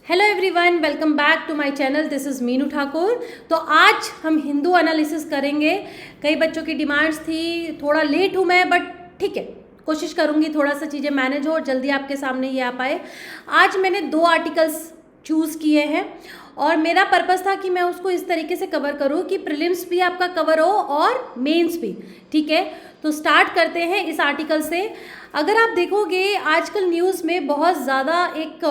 Hello everyone, welcome back to my channel. This is Meenu Thakur. तो आज हम हिंदू एनालिसिस करेंगे। कई बच्चों की डिमांड्स थी, थोड़ा लेट हूँ मैं, बट ठीक है, कोशिश करूँगी थोड़ा सा चीज़ें मैनेज हो और जल्दी आपके सामने ये आ पाए। आज मैंने 2 आर्टिकल्स चूज़ किए हैं और मेरा पर्पस था कि मैं उसको इस तरीके से कवर करूँ कि प्रीलिम्स भी आपका कवर हो और मेंस भी। ठीक है, तो स्टार्ट करते हैं इस आर्टिकल से। अगर आप देखोगे आजकल न्यूज़ में बहुत ज़्यादा एक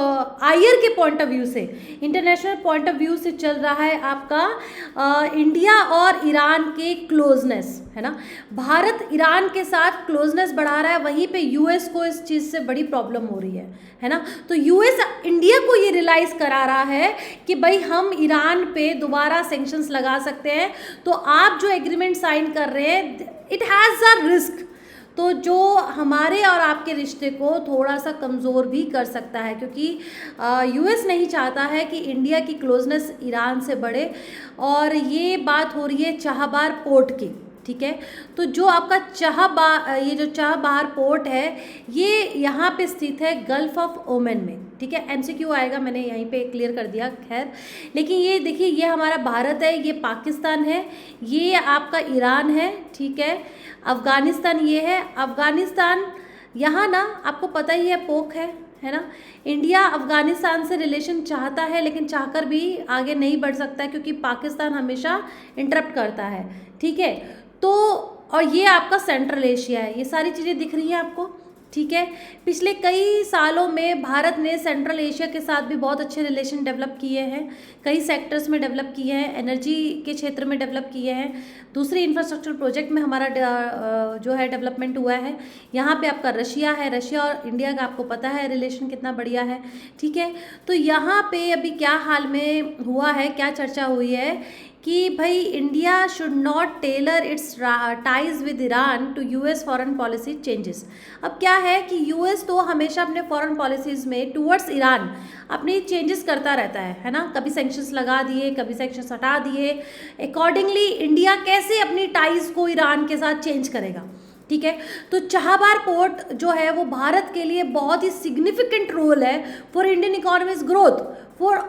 आयर के पॉइंट ऑफ व्यू से, इंटरनेशनल पॉइंट ऑफ व्यू से चल रहा है आपका इंडिया और ईरान के क्लोजनेस, है ना। भारत ईरान के साथ क्लोजनेस बढ़ा रहा है, वहीं पे यूएस को इस चीज़ से बड़ी प्रॉब्लम हो रही है ना। तो यूएस इंडिया को ये रियलाइज़ करा रहा है कि भाई हम ईरान पे दोबारा सैंक्शंस लगा सकते हैं, तो आप जो एग्रीमेंट साइन कर रहे हैं इट हैज़ अ रिस्क, तो जो हमारे और आपके रिश्ते को थोड़ा सा कमज़ोर भी कर सकता है, क्योंकि यूएस नहीं चाहता है कि इंडिया की क्लोजनेस ईरान से बढ़े। और ये बात हो रही है चाहबार पोर्ट की। ठीक है, तो जो आपका ये जो चाहबार पोर्ट है ये यहाँ पे स्थित है गल्फ ऑफ ओमान में। ठीक है, एमसीक्यू आएगा, मैंने यहीं पे क्लियर कर दिया। खैर, लेकिन ये देखिए, ये हमारा भारत है, ये पाकिस्तान है, ये आपका ईरान है, ठीक है, अफ़गानिस्तान ये है। अफ़गानिस्तान यहाँ ना आपको पता ही है पोक है ना। इंडिया अफ़गानिस्तान से रिलेशन चाहता है, लेकिन चाहकर भी आगे नहीं बढ़ सकता है क्योंकि पाकिस्तान हमेशा इंटरप्ट करता है। ठीक है, तो और ये आपका सेंट्रल एशिया है, ये सारी चीज़ें दिख रही हैं आपको। ठीक है, पिछले कई सालों में भारत ने सेंट्रल एशिया के साथ भी बहुत अच्छे रिलेशन डेवलप किए हैं, कई सेक्टर्स में डेवलप किए हैं, एनर्जी के क्षेत्र में डेवलप किए हैं, दूसरे इंफ्रास्ट्रक्चर प्रोजेक्ट में हमारा जो है डेवलपमेंट हुआ है। यहाँ पे आपका रशिया है, रशिया और इंडिया का आपको पता है रिलेशन कितना बढ़िया है। ठीक है, तो यहाँ पे अभी क्या हाल में हुआ है, क्या चर्चा हुई है कि भाई India should not tailor its ties with Iran to US foreign policy changes. अब क्या है कि यूएस तो हमेशा अपने फॉरेन पॉलिसीज़ में टूवर्ड्स ईरान अपनी चेंजेस करता रहता है ना। कभी सैंक्शंस लगा दिए, कभी सैंक्शंस हटा दिए। अकॉर्डिंगली इंडिया कैसे अपनी टाइज को ईरान के साथ चेंज करेगा। ठीक है, तो चाहबार पोर्ट जो है वो भारत के लिए बहुत ही सिग्निफिकेंट रोल है for Indian economy's growth, for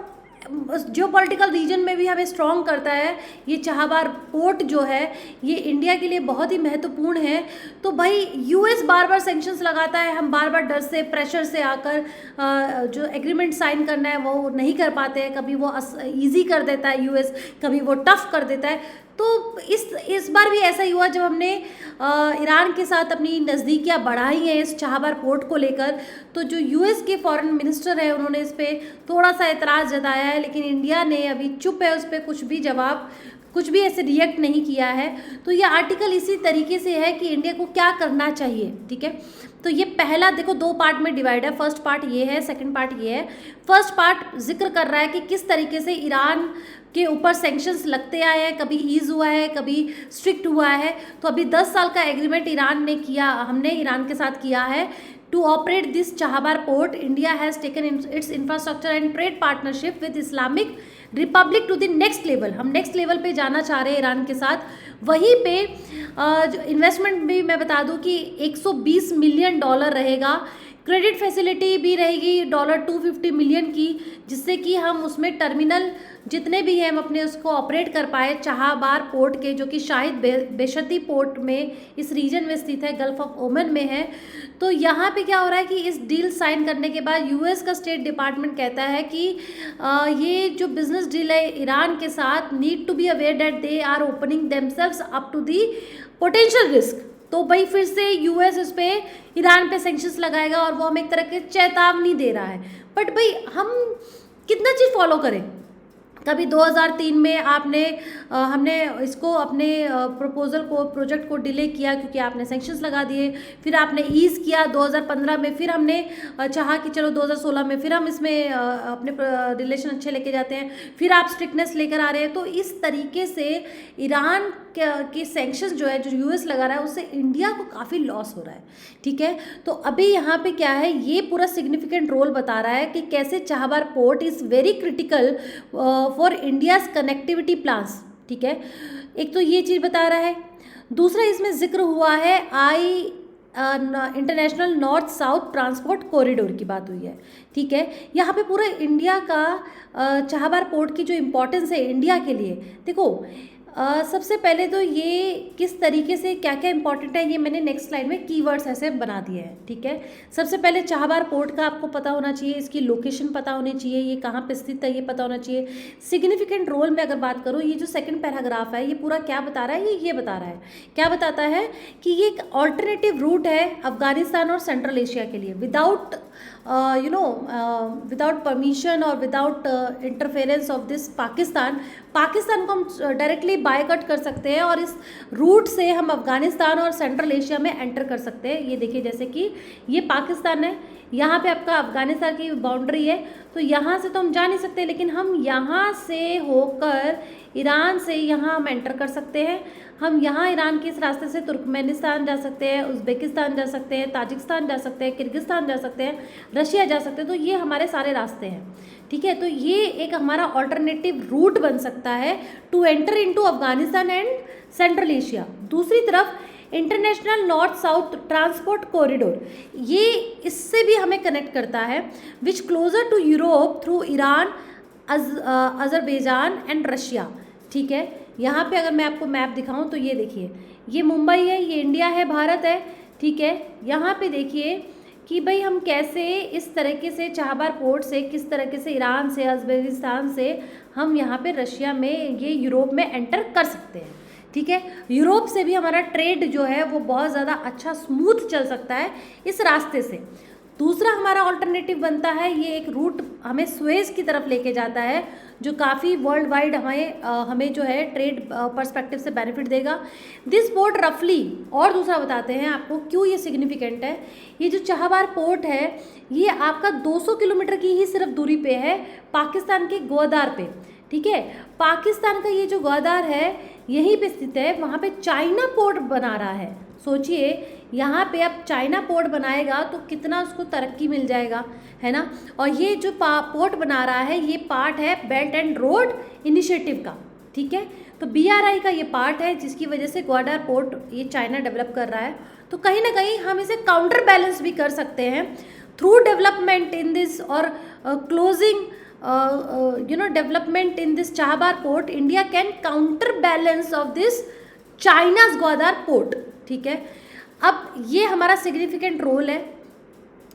geo political reason में भी हमें स्ट्रॉन्ग करता है। ये चाहबार पोर्ट जो है ये इंडिया के लिए बहुत ही महत्वपूर्ण है। तो भाई यूएस बार बार सैंक्शंस लगाता है, हम बार बार डर से, प्रेशर से आकर जो एग्रीमेंट साइन करना है वो नहीं कर पाते हैं। कभी वो ईजी कर देता है यूएस, कभी वो टफ कर देता है। तो इस बार भी ऐसा ही हुआ जब हमने ईरान के साथ अपनी नज़दीकियाँ बढ़ाई हैं इस चाहबार पोर्ट को लेकर। तो जो यूएस के फॉरेन मिनिस्टर है उन्होंने इस पर थोड़ा सा एतराज़ जताया है, लेकिन इंडिया ने अभी चुप है, उस पर कुछ भी ऐसे रिएक्ट नहीं किया है। तो ये आर्टिकल इसी तरीके से है कि इंडिया को क्या करना चाहिए। ठीक है, तो ये पहला देखो 2 पार्ट में डिवाइड है। फर्स्ट पार्ट ये है, सेकंड पार्ट ये है। फर्स्ट पार्ट जिक्र कर रहा है कि किस तरीके से ईरान के ऊपर सैंक्शंस लगते आए हैं, कभी ईज हुआ है, कभी स्ट्रिक्ट हुआ है। तो अभी 10 साल का एग्रीमेंट हमने ईरान के साथ किया है to operate this Chabahar port. India has taken its infrastructure and trade partnership with Islamic republic to the next level. हम नेक्स्ट लेवल पे जाना चाह रहे हैं ईरान के साथ। वहीं पे जो इन्वेस्टमेंट भी मैं बता दूं कि $120 मिलियन रहेगा। क्रेडिट फैसिलिटी भी रहेगी $250 मिलियन की, जिससे कि हम उसमें टर्मिनल जितने भी हैं हम अपने उसको ऑपरेट कर पाए चाहबार पोर्ट के, जो कि शाहिद बेशती पोर्ट में इस रीजन में स्थित है, गल्फ ऑफ ओमान में है। तो यहाँ पे क्या हो रहा है कि इस डील साइन करने के बाद यूएस का स्टेट डिपार्टमेंट कहता है कि ये जो बिजनेस डील है ईरान के साथ need to be aware that they are opening themselves up to the potential risk. तो भाई फिर से यूएस इस पे ईरान पे सैंक्शंस लगाएगा और वो हमें एक तरह की चेतावनी दे रहा है। बट भाई हम कितना चीज़ फॉलो करें। कभी 2003 में हमने इसको अपने प्रोजेक्ट को डिले किया क्योंकि आपने सैंक्शंस लगा दिए, फिर आपने ईज़ किया 2015 में, फिर हमने चाहा कि चलो 2016 में फिर हम इसमें अपने रिलेशन अच्छे लेके जाते हैं, फिर आप स्ट्रिक्टनेस लेकर आ रहे हैं। तो इस तरीके से ईरान के सैंक्शंस जो है, जो यूएस लगा रहा है, उससे इंडिया को काफ़ी लॉस हो रहा है। ठीक है, तो अभी यहाँ पे क्या है, ये पूरा सिग्निफिकेंट रोल बता रहा है कि कैसे Chabahar port is very critical for India's connectivity plans. ठीक है, एक तो ये चीज़ बता रहा है। दूसरा इसमें जिक्र हुआ है international north south transport corridor की बात हुई है, ठीक है। यहाँ पे पूरा इंडिया का चाहबार पोर्ट की जो इम्पोर्टेंस है इंडिया के लिए, देखो सबसे पहले तो ये किस तरीके से क्या क्या इंपॉर्टेंट है ये मैंने नेक्स्ट स्लाइड में कीवर्ड्स ऐसे बना दिए हैं, ठीक है। सबसे पहले चाहबार पोर्ट का आपको पता होना चाहिए, इसकी लोकेशन पता होनी चाहिए, ये कहाँ पे स्थित है ये पता होना चाहिए। सिग्निफिकेंट रोल में अगर बात करूँ, ये जो सेकंड पैराग्राफ है ये पूरा क्या बता रहा है, ये बता रहा है, क्या बताता है कि ये एक ऑल्टरनेटिव रूट है अफगानिस्तान और सेंट्रल एशिया के लिए, विदाउट विदाउट परमिशन और without interference of this Pakistan को हम डायरेक्टली बायकट कर सकते हैं और इस रूट से हम अफगानिस्तान और सेंट्रल एशिया में एंटर कर सकते हैं। ये देखिए जैसे कि ये पाकिस्तान है, यहाँ पे आपका अफगानिस्तान की बाउंड्री है, तो यहाँ से तो हम जा नहीं सकते, लेकिन हम यहाँ से होकर ईरान से यहाँ हम एंटर कर सकते हैं। हम यहाँ ईरान के इस रास्ते से तुर्कमेनिस्तान जा सकते हैं, उज़्बेकिस्तान जा सकते हैं, ताजिकिस्तान जा सकते हैं, किर्गिस्तान जा सकते हैं, रशिया जा सकते हैं। तो ये हमारे सारे रास्ते हैं, ठीक है। तो ये एक हमारा ऑल्टरनेटिव रूट बन सकता है to enter into Afghanistan and central Asia. दूसरी तरफ international north south transport corridor, ये इससे भी हमें कनेक्ट करता है, which closer to Europe through Iran, Azerbaijan and Russia, ठीक है। यहाँ पे अगर मैं आपको मैप दिखाऊं तो ये देखिए, ये मुंबई है, ये इंडिया है, भारत है, ठीक है। यहाँ पे देखिए कि भाई हम कैसे इस तरीके से चाहबार पोर्ट से किस तरीके से ईरान से अजरबैजान से हम यहाँ पे रशिया में ये यूरोप में एंटर कर सकते हैं, ठीक है। यूरोप से भी हमारा ट्रेड जो है वो बहुत ज़्यादा अच्छा स्मूथ चल सकता है इस रास्ते से। दूसरा हमारा ऑल्टरनेटिव बनता है, ये एक रूट हमें स्वेज की तरफ लेके जाता है, जो काफ़ी वर्ल्ड वाइड हमें जो है ट्रेड पर्सपेक्टिव से बेनिफिट देगा। दिस पोर्ट रफली, और दूसरा बताते हैं आपको क्यों ये सिग्निफिकेंट है। ये जो चाहबार पोर्ट है ये आपका 200 किलोमीटर की ही सिर्फ दूरी पे है पाकिस्तान के ग्वादार पे, ठीक है। पाकिस्तान का ये जो ग्वादार है यहीं पे स्थित है, वहाँ पे चाइना पोर्ट बना रहा है। सोचिए यहाँ पे अब चाइना पोर्ट बनाएगा तो कितना उसको तरक्की मिल जाएगा, है ना। और ये जो पोर्ट बना रहा है ये पार्ट है बेल्ट एंड रोड इनिशिएटिव का, ठीक है। तो BRI का ये पार्ट है जिसकी वजह से ग्वादार पोर्ट ये चाइना डेवलप कर रहा है। तो कहीं ना कहीं हम इसे काउंटर बैलेंस भी कर सकते हैं थ्रू डेवलपमेंट इन दिस और closing development in this Chabahar port. India can counter balance of this China's Gwadar port, ठीक है। अब ये हमारा सिग्निफिकेंट रोल है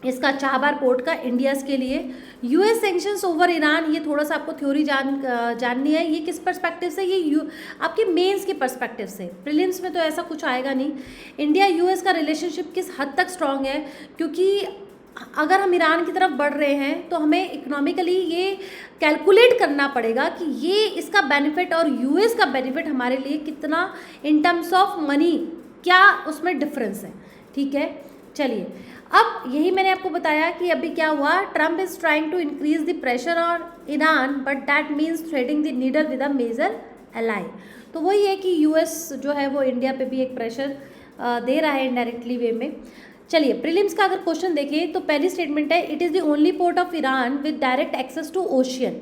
इसका चाहबार पोर्ट का इंडियाज़ के लिए। US सेंक्शंस ओवर ईरान, ये थोड़ा सा आपको थ्योरी जाननी है। ये किस पर्सपेक्टिव से, ये आपके मेंस के पर्सपेक्टिव से, प्रीलिम्स में तो ऐसा कुछ आएगा नहीं। इंडिया US का रिलेशनशिप किस हद तक स्ट्रॉन्ग है, क्योंकि अगर हम ईरान की तरफ बढ़ रहे हैं तो हमें इकोनॉमिकली ये कैलकुलेट करना पड़ेगा कि ये इसका बेनिफिट और US का बेनिफिट हमारे लिए कितना इन टर्म्स ऑफ मनी, क्या उसमें डिफरेंस है, ठीक है। चलिए अब यही मैंने आपको बताया कि अभी क्या हुआ, Trump is trying to increase the pressure on Iran but that means threading the needle with a major ally. तो वही है कि US जो है वो इंडिया पे भी एक प्रेशर दे रहा है इनडायरेक्टली वे में। चलिए प्रीलिम्स का अगर क्वेश्चन देखें तो पहली स्टेटमेंट है, it is the only port of Iran with direct access to ocean.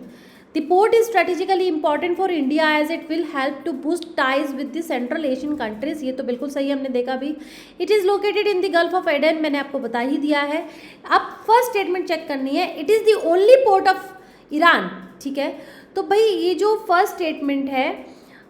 The port is strategically important for India as it will help to boost ties with the Central Asian countries। ये तो बिल्कुल सही हमने देखा भी। It is located in the Gulf of Aden, मैंने आपको बता ही दिया है। अब फर्स्ट स्टेटमेंट चेक करनी है, it is the only port of Iran, ठीक है। तो भाई ये जो फर्स्ट स्टेटमेंट है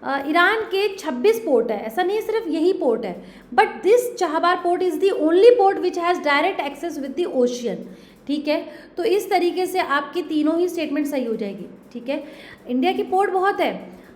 ईरान के 26 पोर्ट है, ऐसा नहीं है सिर्फ यही पोर्ट है, but this Chabahar port is the only port which has direct access with the ocean, ठीक है। तो इस तरीके से आपकी तीनों ही स्टेटमेंट सही हो जाएगी, ठीक है। इंडिया की पोर्ट बहुत है,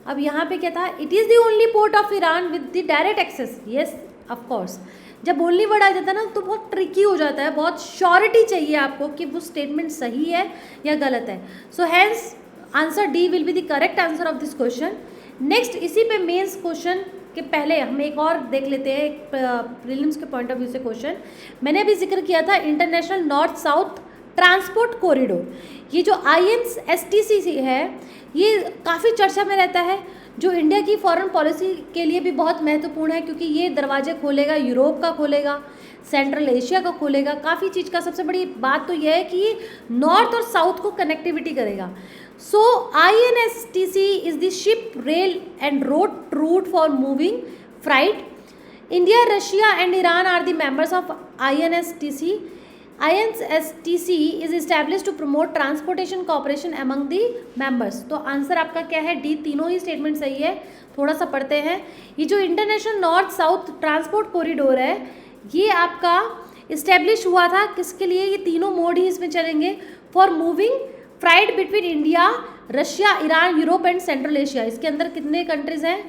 अब यहाँ पे क्या था, it is the only port of Iran with the direct access. Yes of course, जब ओनली वर्ड आ जाता है ना तो बहुत ट्रिकी हो जाता है, बहुत श्योरिटी चाहिए आपको कि वो स्टेटमेंट सही है या गलत है। So hence answer D will be the correct answer of this question. Next इसी पे मेंस क्वेश्चन के पहले हम एक और देख लेते हैं, एक प्रीलिम्स के पॉइंट ऑफ व्यू से क्वेश्चन। मैंने अभी जिक्र किया था international north south transport corridor. ये जो INSTC है ये काफ़ी चर्चा में रहता है, जो इंडिया की फॉरेन पॉलिसी के लिए भी बहुत महत्वपूर्ण है, क्योंकि ये दरवाजे खोलेगा, यूरोप का खोलेगा, सेंट्रल एशिया का खोलेगा, काफ़ी चीज़ का। सबसे बड़ी बात तो यह है कि ये नॉर्थ और साउथ को कनेक्टिविटी करेगा। So INSTC is the ship, rail and road route for moving freight. India, Russia and Iran are the members of INSTC. INSTC is established to promote transportation cooperation among the members. तो answer आपका क्या है? D, तीनों ही statement सही है. थोड़ा सा पढ़ते हैं. ये जो international north south transport corridor है, ये आपका इस्टेब्लिश हुआ था किसके लिए? ये तीनों मोड ही इसमें चलेंगे. For moving freight between India, Russia, Iran, Europe and central Asia. इसके अंदर कितने कंट्रीज हैं?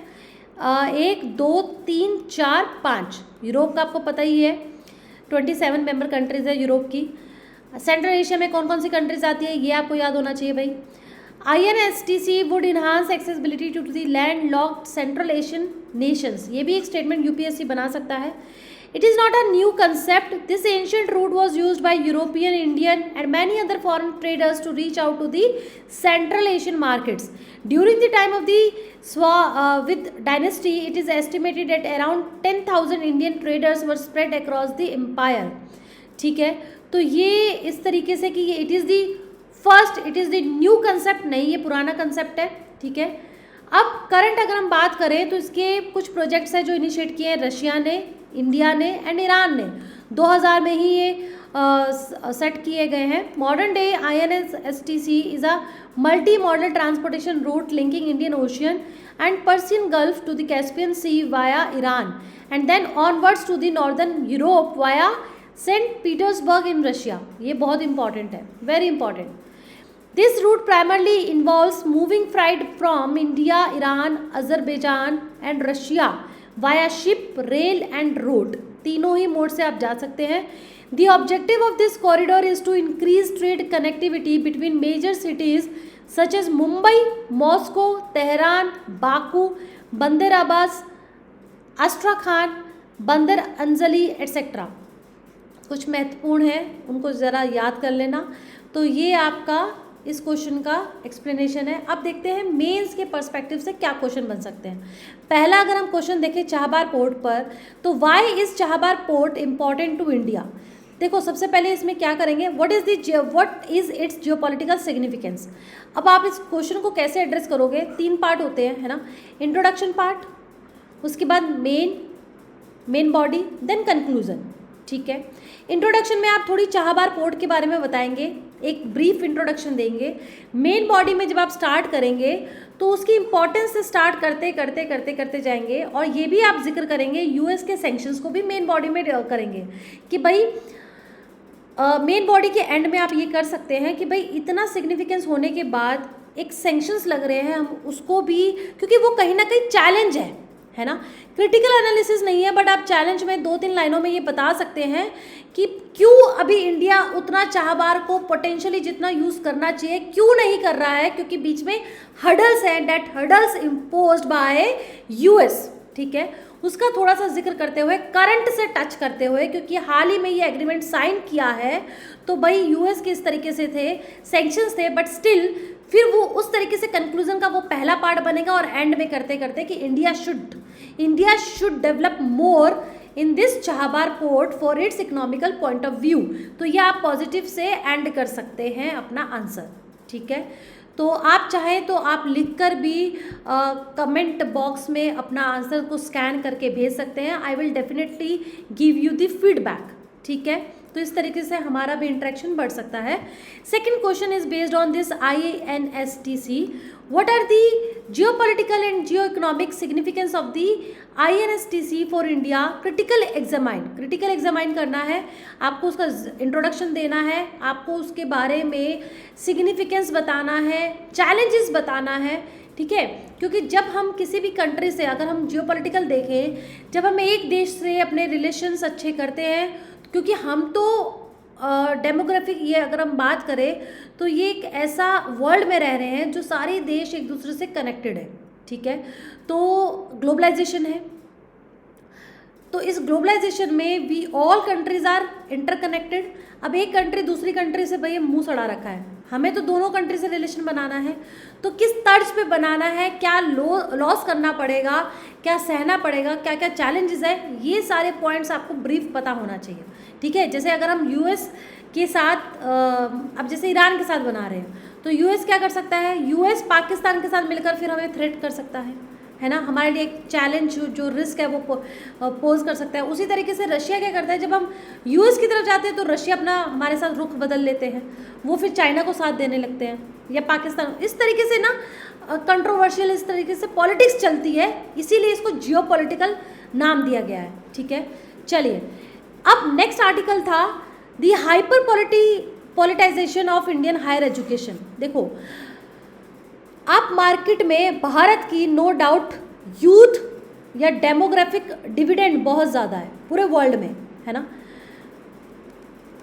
1 2 3 4 5. यूरोप का आपको पता ही है, 27 मेंबर कंट्रीज है यूरोप की. सेंट्रल एशिया में कौन कौन सी कंट्रीज आती है, ये आपको याद होना चाहिए भाई. INSTC would enhance accessibility to the land locked Central Asian nations. ये भी एक स्टेटमेंट UPSC बना सकता है. It is not a new concept. This ancient route was used by European, Indian and many other foreign traders to reach out to the Central Asian markets. During the time of the Swavid dynasty, it is estimated that around 10,000 Indian traders were spread across the empire. ठीक है, तो ये इस तरीके से कि ये it is the first, it is the new concept नहीं, ये पुराना concept है. ठीक है, अब करंट अगर हम बात करें तो इसके कुछ प्रोजेक्ट्स हैं जो इनिशिएट किए हैं रशिया ने, इंडिया ने एंड ईरान ने. 2000 में ही ये सेट किए गए हैं. Modern day INSTC is a multi modal transportation route linking Indian Ocean and Persian Gulf to the Caspian Sea via Iran and then onwards to the northern Europe via Saint Petersburg in Russia. ये बहुत important है, very important. This route primarily involves moving freight from India, Iran, Azerbaijan and Russia via ship, rail and road. तीनों ही mode से आप जा सकते हैं. The objective of this corridor is to increase trade connectivity between major cities such as Mumbai, Moscow, Tehran, Baku, Bandar Abbas, Astrakhan, Bandar Anzali etc. कुछ महत्वपूर्ण है, उनको ज़रा याद कर लेना. तो ये आपका इस क्वेश्चन का एक्सप्लेनेशन है. अब देखते हैं मेंस के पर्सपेक्टिव से क्या क्वेश्चन बन सकते हैं. पहला अगर हम क्वेश्चन देखें चाहबार पोर्ट पर, तो why is Chabahar port important to India. देखो सबसे पहले इसमें क्या करेंगे, what is its geopolitical significance. अब आप इस क्वेश्चन को कैसे एड्रेस करोगे, 3 पार्ट होते हैं, है ना. इंट्रोडक्शन पार्ट, उसके बाद मेन बॉडी, देन कंक्लूजन. ठीक है, इंट्रोडक्शन में आप थोड़ी चाहबार पोर्ट के बारे में बताएंगे, एक ब्रीफ इंट्रोडक्शन देंगे. मेन बॉडी में जब आप स्टार्ट करेंगे तो उसकी इंपॉर्टेंस से स्टार्ट करते जाएंगे और ये भी आप जिक्र करेंगे यूएस के सैंक्शंस को भी मेन बॉडी में करेंगे कि भाई मेन बॉडी के एंड में आप ये कर सकते हैं कि भाई इतना सिग्निफिकेंस होने के बाद एक सैंक्शंस लग रहे हैं, हम उसको भी, क्योंकि वो कहीं ना कहीं चैलेंज है ना. क्रिटिकल एनालिसिस नहीं है, बट आप चैलेंज में 2-3 लाइनों में ये बता सकते हैं कि क्यों अभी इंडिया उतना चाहबार को पोटेंशियली जितना यूज़ करना चाहिए क्यों नहीं कर रहा है, क्योंकि बीच में हर्डल्स हैं, that hurdles imposed by US. ठीक है, उसका थोड़ा सा जिक्र करते हुए, करंट से टच करते हुए, क्योंकि हाल ही में ये एग्रीमेंट साइन किया है, तो भाई यूएस के इस तरीके से थे, सैंक्शंस थे, बट स्टिल फिर वो उस तरीके से कंक्लूजन का वो पहला पार्ट बनेगा और एंड में करते करते कि India should develop more in this Chabahar port for its economical point of view. तो ये आप पॉजिटिव से एंड कर सकते हैं अपना आंसर. ठीक है, तो आप चाहें तो आप लिखकर भी कमेंट बॉक्स में अपना आंसर को स्कैन करके भेज सकते हैं. I will definitely give you the feedback. ठीक है, तो इस तरीके से हमारा भी इंटरेक्शन बढ़ सकता है. Second question is based on this INSTC. What are the geopolitical and geo economic significance of the INSTC for India. Critical examine करना है आपको, उसका इंट्रोडक्शन देना है आपको, उसके बारे में सिग्निफिकेंस बताना है, चैलेंजेस बताना है. ठीक है, क्योंकि जब हम किसी भी कंट्री से, अगर हम जियोपॉलिटिकल देखें, जब हम एक देश से अपने रिलेशंस अच्छे करते हैं, क्योंकि हम तो डेमोग्राफिक, ये अगर हम बात करें तो ये एक ऐसा वर्ल्ड में रह रहे हैं जो सारे देश एक दूसरे से कनेक्टेड है. ठीक है, तो ग्लोबलाइजेशन है, तो इस ग्लोबलाइजेशन में we all countries are interconnected. अब एक कंट्री दूसरी कंट्री से भाई मुंह सड़ा रखा है, हमें तो दोनों कंट्री से रिलेशन बनाना है, तो किस तर्ज पे बनाना है, क्या लॉस करना पड़ेगा, क्या सहना पड़ेगा, क्या क्या चैलेंजेस है, ये सारे पॉइंट्स आपको ब्रीफ पता होना चाहिए. ठीक है, जैसे अगर हम यूएस के साथ अब जैसे ईरान के साथ बना रहे हैं, तो यूएस क्या कर सकता है, यूएस पाकिस्तान के साथ मिलकर फिर हमें थ्रेट कर सकता है. है ना, हमारे लिए एक चैलेंज जो रिस्क है वो पोज कर सकता है। उसी तरीके से रशिया क्या करता है, जब हम यूएस की तरफ जाते हैं तो रशिया अपना हमारे साथ रुख बदल लेते हैं, वो फिर चाइना को साथ देने लगते हैं, या पाकिस्तान। इस तरीके से ना कंट्रोवर्शियल इस तरीके से पॉलिटिक्स चलती है, इसीलिए इसको जियोपॉलिटिकल नाम दिया गया है। ठीक है, चलिए अब नेक्स्ट आर्टिकल था the hyper politicization of Indian higher education. देखो अब मार्केट में भारत की नो डाउट यूथ या डेमोग्राफिक डिविडेंड बहुत ज़्यादा है पूरे वर्ल्ड में, है ना।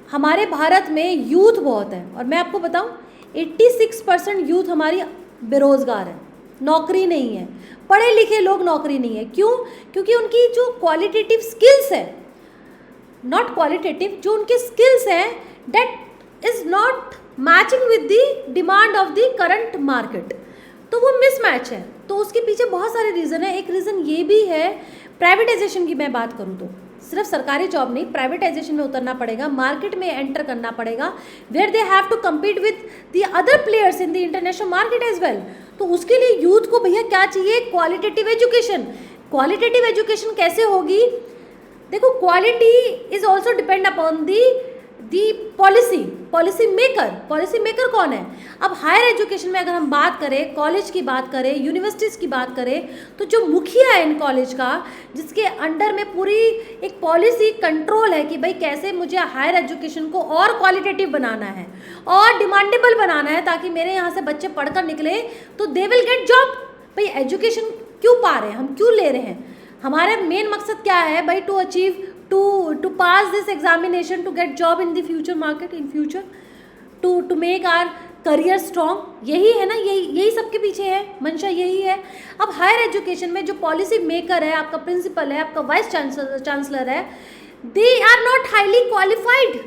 हमारे भारत में यूथ बहुत है, और मैं आपको बताऊं 86% यूथ हमारी बेरोज़गार है, नौकरी नहीं है, पढ़े लिखे लोग नौकरी नहीं है। क्यों? क्योंकि उनकी जो क्वालिटेटिव स्किल्स है, नॉट क्वालिटेटिव, जो उनके स्किल्स हैं that is not matching with the demand of the current market, तो वो मिसमैच है। तो उसके पीछे बहुत सारे रीज़न है। एक रीज़न ये भी है, प्राइवेटाइजेशन की मैं बात करूँ तो सिर्फ सरकारी जॉब नहीं, प्राइवेटाइजेशन में उतरना पड़ेगा, मार्केट में एंटर करना पड़ेगा, where they have to compete with the other players in the international market as well. तो उसके लिए यूथ को भैया क्या चाहिए? Qualitative education. क्वालिटेटिव एजुकेशन कैसे होगी? देखो quality is also depend upon the policy maker कौन है? अब हायर एजुकेशन में अगर हम बात करें, कॉलेज की बात करें, यूनिवर्सिटीज़ की बात करें, तो जो मुखिया है इन कॉलेज का, जिसके अंडर में पूरी एक पॉलिसी कंट्रोल है कि भाई कैसे मुझे हायर एजुकेशन को और क्वालिटेटिव बनाना है और डिमांडेबल बनाना है, ताकि मेरे यहाँ से बच्चे पढ़कर निकले तो दे विल गेट जॉब। भाई एजुकेशन क्यों पा रहे हैं हम, क्यों ले रहे हैं? हमारा मेन मकसद क्या है भाई? To achieve to pass this examination, to get job in the future market, in future to make our career strong। यही है ना, यही सबके पीछे है, मंशा यही है। अब हायर एजुकेशन में जो पॉलिसी मेकर है, आपका प्रिंसिपल है, आपका वाइस चांसलर है, they are not highly qualified.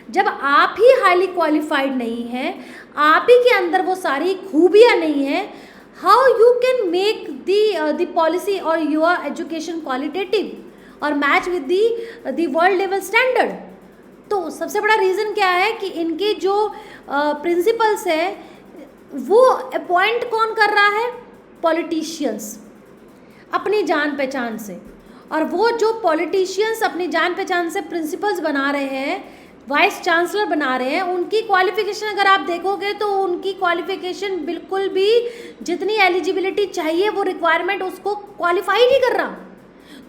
जब आप ही हाईली क्वालिफाइड नहीं हैं, आप ही के अंदर वो सारी खूबियाँ नहीं हैं, how you can make the policy और योर एजुकेशन क्वालिटेटिव और match with the world level standard? तो सबसे बड़ा रीज़न क्या है कि इनके जो प्रिंसिपल्स हैं वो अपॉइंट कौन कर रहा है? पॉलिटिशियंस अपनी जान पहचान से। और वो जो पॉलिटिशियंस अपनी जान पहचान से प्रिंसिपल्स बना रहे हैं, वाइस चांसलर बना रहे हैं, उनकी क्वालिफिकेशन अगर आप देखोगे तो उनकी क्वालिफिकेशन बिल्कुल भी जितनी एलिजिबिलिटी चाहिए वो रिक्वायरमेंट उसको क्वालिफाई नहीं कर रहा।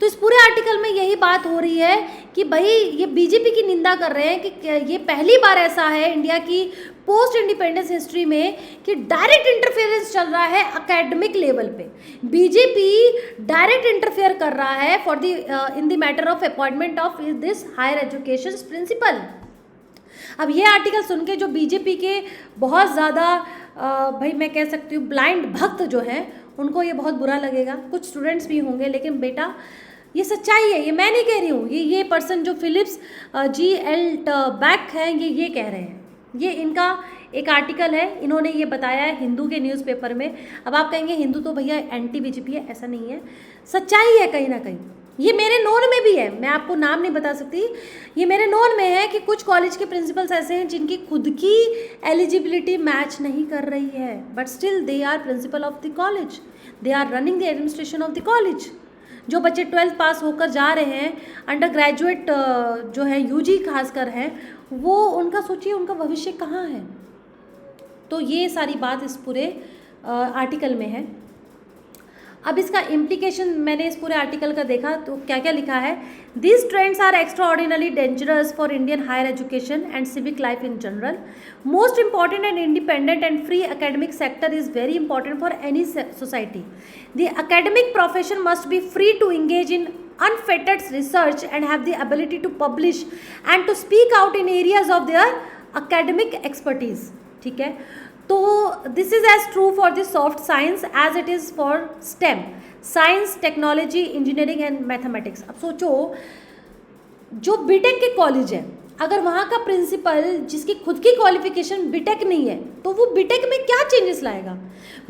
तो इस पूरे आर्टिकल में यही बात हो रही है कि भाई ये बीजेपी की निंदा कर रहे हैं कि ये पहली बार ऐसा है इंडिया की पोस्ट इंडिपेंडेंस हिस्ट्री में कि डायरेक्ट इंटरफेरेंस चल रहा है एकेडमिक लेवल पे। बीजेपी डायरेक्ट इंटरफेयर कर रहा है for the in the matter of appointment of this higher education principal. अब ये आर्टिकल सुन के जो बीजेपी के बहुत ज़्यादा भाई मैं कह सकती हूँ ब्लाइंड भक्त जो हैं, उनको ये बहुत बुरा लगेगा। कुछ स्टूडेंट्स भी होंगे, लेकिन बेटा ये सच्चाई है, ये मैं नहीं कह रही हूँ, ये पर्सन जो फिलिप्स G.L. बैक हैं ये कह रहे हैं। ये इनका एक आर्टिकल है, इन्होंने ये बताया है हिंदू के न्यूज़पेपर में। अब आप कहेंगे हिंदू तो भैया एंटी बीजेपी है, ऐसा नहीं है, सच्चाई है कहीं ना कहीं। ये मेरे नोन में भी है, मैं आपको नाम नहीं बता सकती, ये मेरे नोन में है कि कुछ कॉलेज के प्रिंसिपल्स ऐसे हैं जिनकी खुद की एलिजिबिलिटी मैच नहीं कर रही है, but still they are principal of the college, they are running the administration of the college. जो बच्चे 12th पास होकर जा रहे हैं, अंडर ग्रेजुएट जो है UG खासकर हैं, वो उनका सोचिए उनका भविष्य कहाँ है। तो ये सारी बात इस पूरे आर्टिकल में है। अब इसका इम्प्लीकेशन मैंने इस पूरे आर्टिकल का देखा तो क्या क्या लिखा है। This trends are extra ordinary dangerous for Indian higher education and civic life in general. Most important and independent and free academic sector is very important for any society. The academic profession must be free to engage in unfettered research and have the ability to publish and to speak out in areas of their academic expertise. ठीक है, तो this is as true for the soft science as it is for STEM, science, technology, engineering and mathematics. अब सोचो जो BTech के college है, अगर वहाँ का प्रिंसिपल जिसकी खुद की क्वालिफिकेशन बीटेक नहीं है तो वो बीटेक में क्या चेंजेस लाएगा?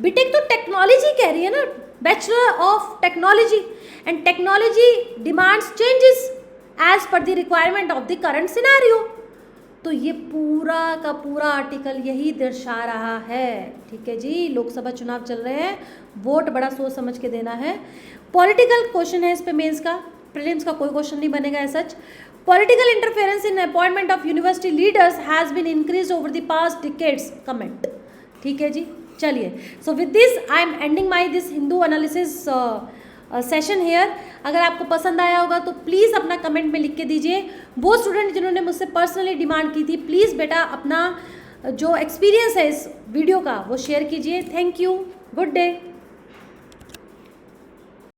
बीटेक तो टेक्नोलॉजी कह रही है ना, bachelor of technology, and technology demands changes as per the requirement of the current scenario. तो ये पूरा का पूरा आर्टिकल यही दर्शा रहा है। ठीक है जी, लोकसभा चुनाव चल रहे हैं, वोट बड़ा सोच समझ के देना है। पॉलिटिकल क्वेश्चन है इस पे, मेंस का, प्रीलिम्स का कोई क्वेश्चन नहीं बनेगा ऐसा। Political interference in appointment of university leaders has been increase over the past decades, comment. ठीक है जी, चलिए, so with this I am ending my this Hindu analysis session here. अगर आपको पसंद आया होगा तो प्लीज़ अपना कमेंट में लिख के दीजिए। वो स्टूडेंट जिन्होंने मुझसे पर्सनली डिमांड की थी, प्लीज़ बेटा अपना जो एक्सपीरियंस है इस वीडियो का वो शेयर कीजिए। Thank you, good day.